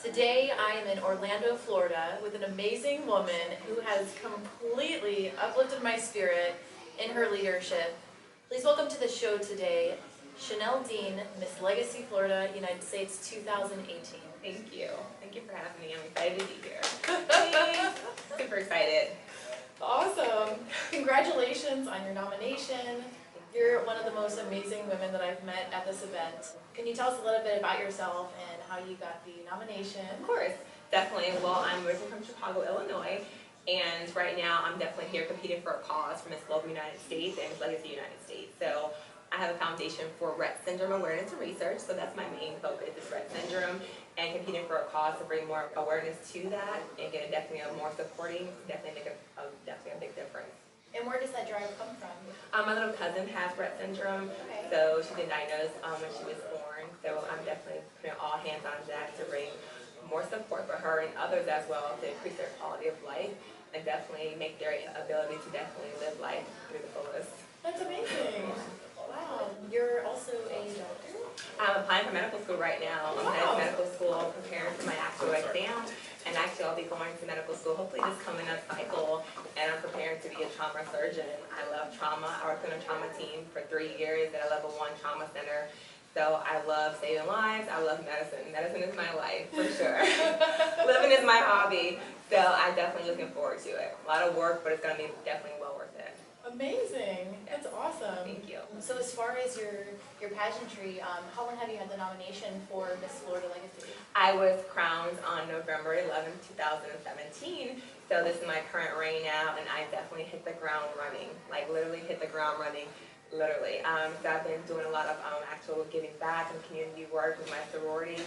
Today I am in Orlando, Florida with an amazing woman who has completely uplifted my spirit in her leadership. Please welcome to the show today, Chanel Dean, Miss Legacy, Florida, United States 2018. Thank you. Thank you for having me. I'm excited to be here. Super excited. Awesome. Congratulations on your nomination. You're one of the most amazing women that I've met at this event. Can you tell us a little bit about yourself and how you got the nomination? Of course, definitely. Well, I'm originally from Chicago, Illinois, and right now I'm definitely here competing for a cause for Miss Global United States and Miss Legacy United States. So I have a foundation for Rett syndrome awareness and research, so that's my main focus is Rett syndrome, and competing for a cause to bring more awareness to that and get definitely a more supporting, definitely make definitely a big difference. And where does that drive come from? My little cousin has Rett syndrome, so she's been diagnosed when she was born. So I'm definitely putting all hands on deck to bring more support for her and others as well to increase their quality of life and definitely make their ability to definitely live life through the fullest. That's amazing. Wow. You're also a doctor? I'm applying for medical school right now. I'm headed to medical school, preparing for my actual exam. And actually, I'll be going to medical school hopefully this coming up cycle. And I'm preparing to be a trauma surgeon. I love trauma. I worked on a trauma team for 3 years at a level 1 trauma center. So I love saving lives. I love medicine. Medicine is my life, for sure. Living is my hobby. So I'm definitely looking forward to it. A lot of work, but it's going to be definitely well worth it. Amazing. That's awesome. Thank you. So as far as your pageantry, how long have you had the nomination for Miss Florida Legacy? I was crowned on November 11, 2017. So this is my current reign now, and I definitely hit the ground running. Like literally hit the ground running. Literally. So I've been doing a lot of actual giving back and community work with my sorority,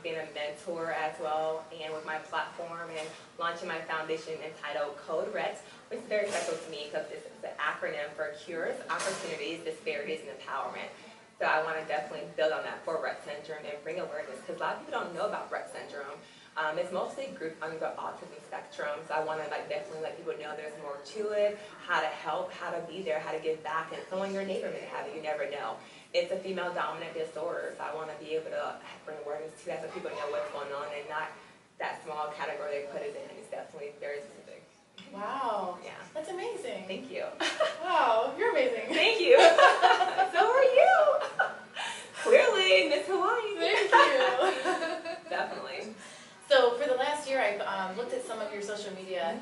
being a mentor as well, and with my platform and launching my foundation entitled Code Rett, which is very special to me because it's an acronym for Cures, Opportunities, Disparities, and Empowerment. So I want to definitely build on that for Rett syndrome and bring awareness because a lot of people don't know about Rett syndrome. It's mostly grouped under the autism spectrum, so I want to definitely let people know there's more to it, how to help, how to be there, how to give back, and someone in your neighbor may have it, you never know. It's a female dominant disorder, so I want to be able to bring awareness to that so people know what's going on and not that small category they put it in. It's definitely very specific. Wow. Yeah. That's amazing. Thank you. Wow, you're amazing. Thank you. So are you. Clearly, Miss Hawaii. Thank you. Definitely. So for the last year, I've looked at some of your social media.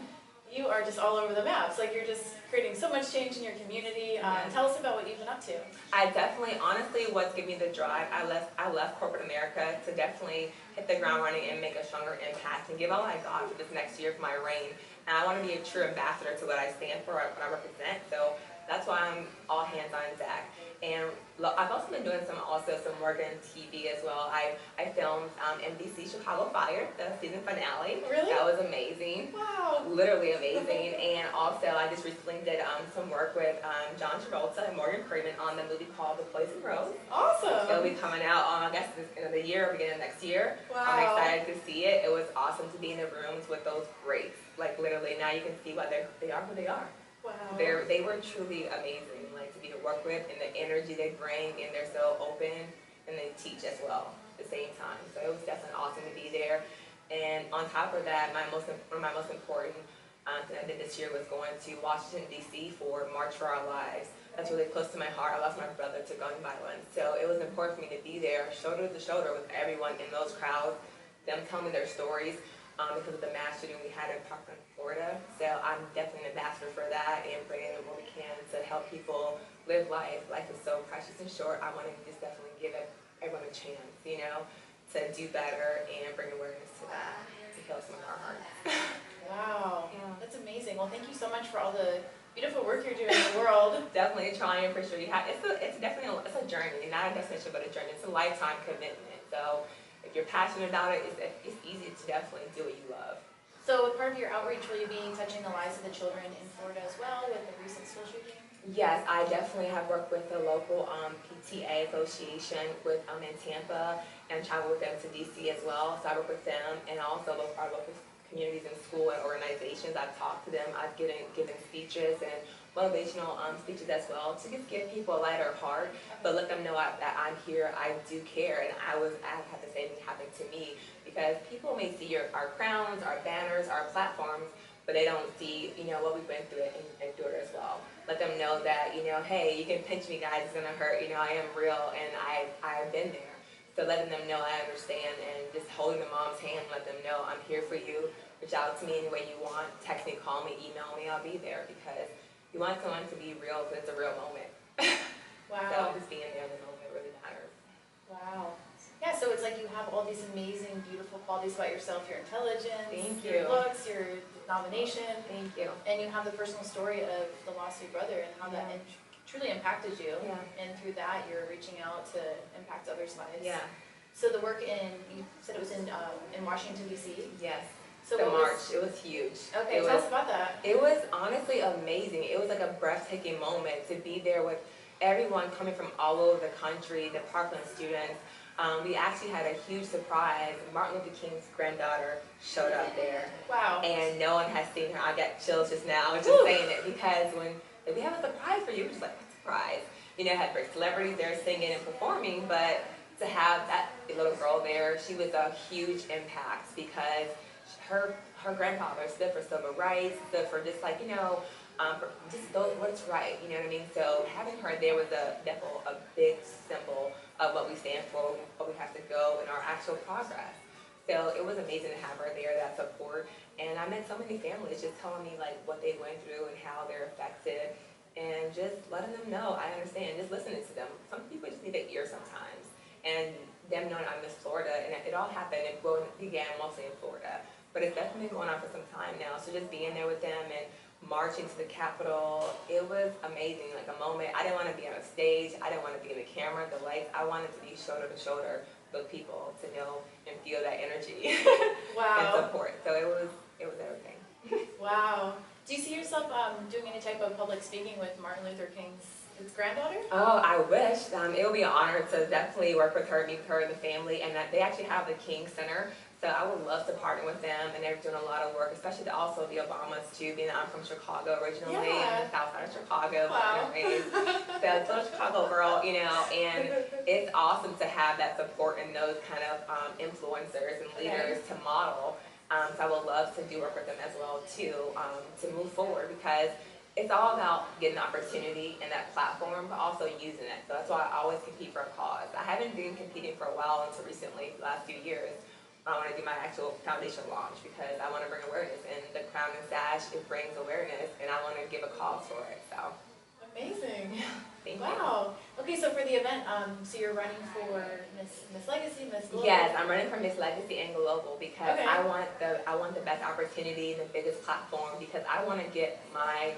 You are just all over the map. It's like you're just creating so much change in your community. Tell us about what you've been up to. I definitely, honestly, what's giving me the drive, I left corporate America to definitely hit the ground running and make a stronger impact and give all I got for this next year for my reign. And I want to be a true ambassador to what I stand for, what I represent. So that's why I'm all hands on deck. And I've also been doing some work in TV as well. I filmed NBC Chicago Fire, the season finale. Really? That was amazing. Wow. Literally amazing. And also I just recently did some work with John Travolta and Morgan Freeman on the movie called The Poison Rose. Awesome. It'll be coming out I guess this end of the year or beginning of next year. Wow. I'm excited to see it. It was awesome to be in the rooms with those greats. Like literally now you can see why they are who they are. Wow. They were truly amazing, like to be to work with, and the energy they bring, and they're so open, and they teach as well at the same time. So it was definitely awesome to be there. And on top of that, one of my most important thing I did this year was going to Washington D.C. for March for Our Lives. That's really close to my heart. I lost my brother to gun violence, so it was important for me to be there, shoulder to shoulder with everyone in those crowds, them telling me their stories. Because of the mass shooting we had in Parkland, Florida. So I'm definitely an ambassador for that and bringing in what we can to help people live life. Life is so precious and short. I want to just definitely give everyone a chance, to do better and bring awareness to that, to heal some of our hearts. Wow. Yeah. That's amazing. Well, thank you so much for all the beautiful work you're doing in the world. Definitely trying for sure. It's definitely a journey, not a destination, but a journey. It's a lifetime commitment. So if you're passionate about it, it's easy to definitely do what you love. So with part of your outreach, will you be touching the lives of the children in Florida as well with the recent school shooting? Yes, I definitely have worked with the local PTA association in Tampa and traveled with them to DC as well. So I work with them and also our local communities in school and organizations. I've talked to them. I've given speeches and motivational speeches as well to just give people a lighter heart, but let them know that I'm here, I do care, and I've had the same thing happen to me, because people may see our crowns, our banners, our platforms, but they don't see, what we've been through and endured as well. Let them know that, hey, you can pinch me, guys, it's gonna hurt, I am real, and I've been there. So letting them know I understand, and just holding the mom's hand, let them know I'm here for you. Reach out to me any way you want, text me, call me, email me, I'll be there, because you want someone to be real because it's a real moment. Wow. So just being there in the moment really matters. Wow. Yeah, so it's like you have all these amazing, beautiful qualities about yourself, your intelligence, Thank your you. looks, your nomination. Thank you. And you have the personal story of the loss of your brother and how that truly impacted you. Yeah. And through that, you're reaching out to impact others' lives. Yeah. So the work you said it was in Washington, D.C.? Yes. So The march, it was huge. Okay, tell us about that. It was honestly amazing. It was like a breathtaking moment to be there with everyone coming from all over the country, the Parkland students. We actually had a huge surprise. Martin Luther King's granddaughter showed up there. Wow. And no one has seen her. I got chills just now just saying it, because when we have a surprise for you, we're just like, what surprise? Had great celebrities there singing and performing, but to have that little girl there, she was a huge impact, because her grandfather stood for civil rights, stood for just like, just what's right, you know what I mean? So having her there was definitely a big symbol of what we stand for, what we have to go in our actual progress. So it was amazing to have her there, that support. And I met so many families just telling me like what they went through and how they're affected, and just letting them know I understand, just listening to them. Some people just need to hear sometimes. And them knowing I miss Florida, and it all happened, it began mostly in Florida. But it's definitely been going on for some time now. So just being there with them and marching to the Capitol, it was amazing, like a moment. I didn't want to be on a stage. I didn't want to be in the camera, the lights. I wanted to be shoulder to shoulder with people to know and feel that energy Wow. and support. So it was everything. Wow. Do you see yourself doing any type of public speaking with Martin Luther King's granddaughter? Oh, I wish. It would be an honor to definitely work with her, meet with her and the family, and they actually have the King Center. So I would love to partner with them, and they're doing a lot of work, especially also the Obamas too, being that I'm from Chicago originally, and the south side of Chicago, Wow. born and raised. So it's a little Chicago girl, and it's awesome to have that support and those kind of influencers and leaders to model. So I would love to do work with them as well too, to move forward, because it's all about getting the opportunity and that platform, but also using it. So that's why I always compete for a cause. I haven't been competing for a while until recently, the last few years. I want to do my actual foundation launch, because I want to bring awareness, and the crown and sash, it brings awareness, and I want to give a cause for it. So amazing. thank you. Wow. Okay, so for the event, so you're running for Miss Legacy, Miss Global? Yes, I'm running for Miss Legacy and Global, because Okay. I want the best opportunity and the biggest platform, because I want to get my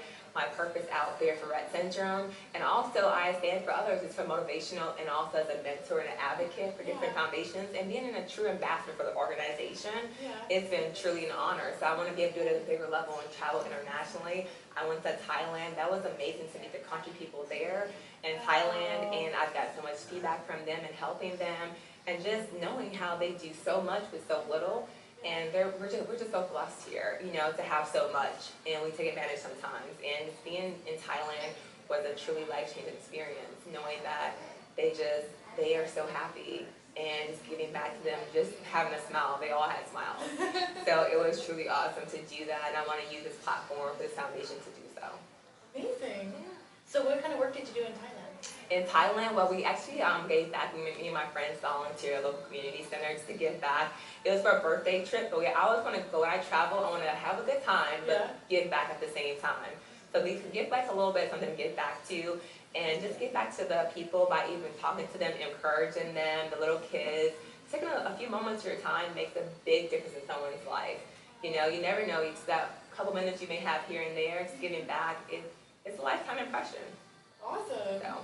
purpose out there for Rett syndrome, and also I stand for others. It's for motivational, and also as a mentor and an advocate for different foundations, and being a true ambassador for the organization. Yeah. It's been truly an honor. So I want to be able to do it at a bigger level and travel internationally. I went to Thailand. That was amazing to meet the country people there in Thailand, and I've got so much feedback from them and helping them, and just knowing how they do so much with so little. And we're just so blessed here, to have so much, and we take advantage sometimes. And being in Thailand was a truly life-changing experience, knowing that they are so happy, and just giving back to them, just having a smile. They all had smiles. So it was truly awesome to do that, and I want to use this platform, this foundation to do so. Amazing. So what kind of work did you do in Thailand? In Thailand, well, we actually gave back. Me and my friends volunteered at a local community center just to give back. It was for a birthday trip, but I always want to go when I travel. I want to have a good time, but give back at the same time. So we can give back a little bit, something to give back to, and just give back to the people by even talking to them, encouraging them, the little kids. Taking a few moments of your time makes a big difference in someone's life. You never know. It's that couple minutes you may have here and there, just giving back. It's a lifetime impression. Awesome. So.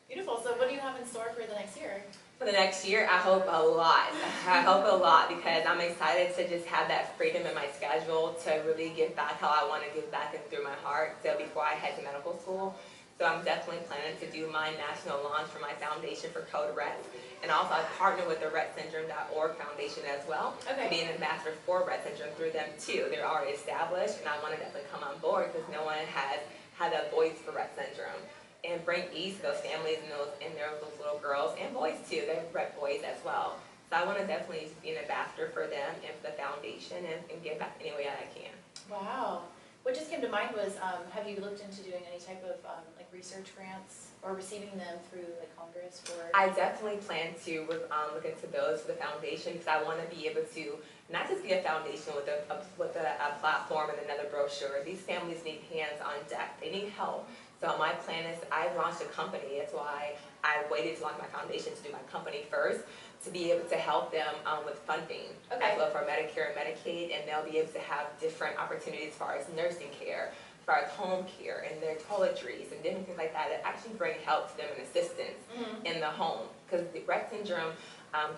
Beautiful. So what do you have in store for the next year? For the next year, I hope a lot. I hope a lot, because I'm excited to just have that freedom in my schedule to really give back how I want to give back and through my heart. So before I head to medical school, So I'm definitely planning to do my national launch for my foundation for Code Rett. And also I partner with the RettSyndrome.org Foundation as well to be an ambassador for Rett syndrome through them too. They're already established, and I want to definitely come on board because no one has had a voice for Rett syndrome. And bring ease to those families and those little girls and boys too. They're Rett boys as well. So I want to definitely be an ambassador for them and for the foundation and give back any way I can. Wow. What just came to mind was, have you looked into doing any type of like research grants or receiving them through like Congress for? I definitely plan to look into those for the foundation because I want to be able to not just be a foundation with a platform and another brochure. These families need hands on deck. They need help. So my plan is I launched a company. That's why I waited to launch my foundation to do my company first, to be able to help them with funding as well for Medicare and Medicaid, and they'll be able to have different opportunities as far as nursing care, as far as home care, and their toiletries and different things like that that actually bring help to them and assistance in the home. Because the Rett syndrome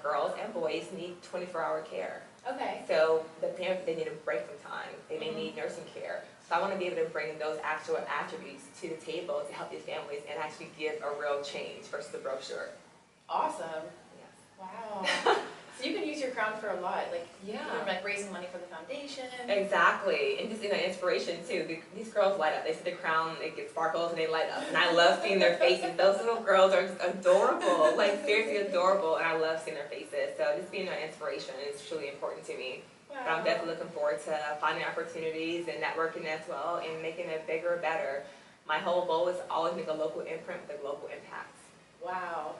girls and boys need 24-hour care. Okay. So the parents, they need a break from time. They may need nursing care. So I want to be able to bring those actual attributes to the table to help these families and actually give a real change versus the brochure. Awesome. Yes. Wow. So you can use your crown for a lot, like even like raising money for the foundation. Exactly, and just inspiration too. These girls light up. They see the crown, it gets sparkles, and they light up. And I love seeing their faces. Those little girls are just adorable, like seriously adorable, and I love seeing their faces. So just being an inspiration is truly important to me. Wow. But I'm definitely looking forward to finding opportunities and networking as well, and making it bigger, better. My whole goal is to always make a local imprint with a local impact. Wow.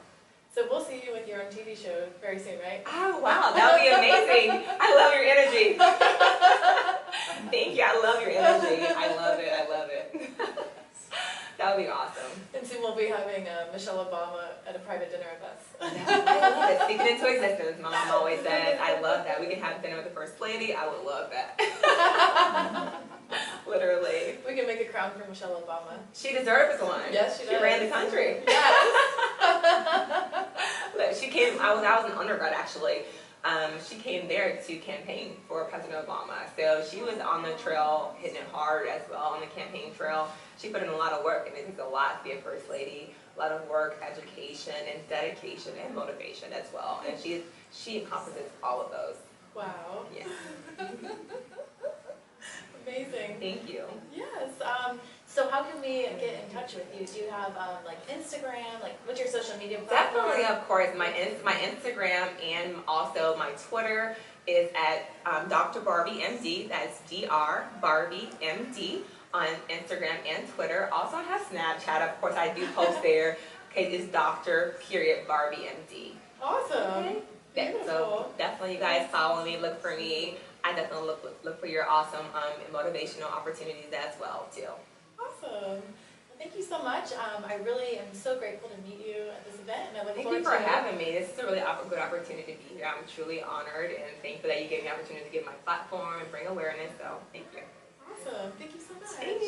So we'll see you with your own TV show very soon, right? Oh, wow, that would be amazing. I love your energy. Thank you, I love your energy. I love it, I love it. That would be awesome. And soon we'll be having Michelle Obama at a private dinner with us. I love it. Speaking into existence, my mom always said, I love that. We can have dinner with the First Lady. I would love that. Literally. We can make a crown for Michelle Obama. She deserves one. Yes, she does. She ran the country. Yes. Look, she came, I was an undergrad actually. She came there to campaign for President Obama. So she was on the trail, hitting it hard as well on the campaign trail. She put in a lot of work, and it takes a lot to be a First Lady. A lot of work, education, and dedication, and motivation as well. And she encompasses all of those. Wow. Yeah. Amazing. Thank you. Yes. So how can we get in touch with you? Do you have like Instagram? Like, what's your social media platform? Definitely, of course. My Instagram and also my Twitter is at Dr. Barbie MD. That's Dr. Barbie MD on Instagram and Twitter. Also, I have Snapchat. Of course, I do post there. Okay, it's Dr. Barbie MD. Awesome. Okay. Yeah, so definitely, you guys follow me. Look for me. I definitely look for your awesome motivational opportunities as well too. Awesome. Well, thank you so much. I really am so grateful to meet you at this event, and I look Thank forward you for to having me. This is a really good opportunity to be here. I'm truly honored and thankful that you gave me the opportunity to give my platform and bring awareness. So thank you. Awesome. Thank you so much. Thank